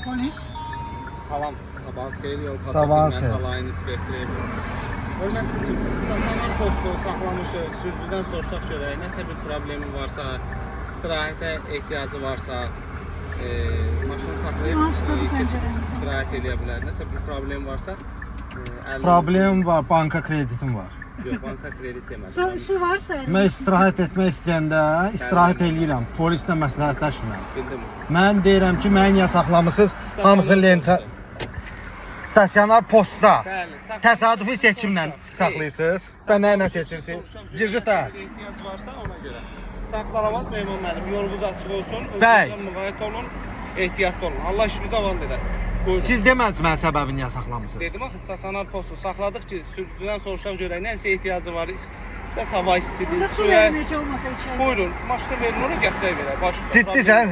Polis. Salam, sabahınız xeyir, yol Sabahınız xeyir. Alayın inspektörü. Hörmətli sürücü, stasionar postu saxlamışıq, sürücüdən soruşaq görək, nəsə bir problemi varsa, istirahətə ehtiyacı varsa, maşını saxlayıb istirahət edə bilər. Nəsə bir problem varsa, Problem var, banka kreditim var. Yox, banka kredit demədim. Su varsa. Mən istirahət etmək istəyəndə istirahət eləyirəm. Polislə məsləhətləşmirəm. Bildim. Mən deyirəm ki, məni niyə saxlamısınız? Hamısını lentə stasionar postda Bəli, təsadüfi seçimlə saxlayırsınız. Və nə ilə seçirsiniz? Cirjitə. Ehtiyac varsa ona görə. Sağ salamat Mehman müəllim, yolunuz açıq olsun. Bəy. Özünüzdən müğayət olun, ehtiyatlı olun. Allah işinizi avan edər. Buyurun. Siz demədiniz mən səbəbi niyə saxlamısınız? Dedim axı stasionar postu saxladıq ki, sürücüdən soruşaq görək nəsə ehtiyacı var. Bəs hava istidir. Onda su verin necə olmasa içəri. Buyurun, maşını verin onu gətirək verək. Baş üstə Ciddi problem sən?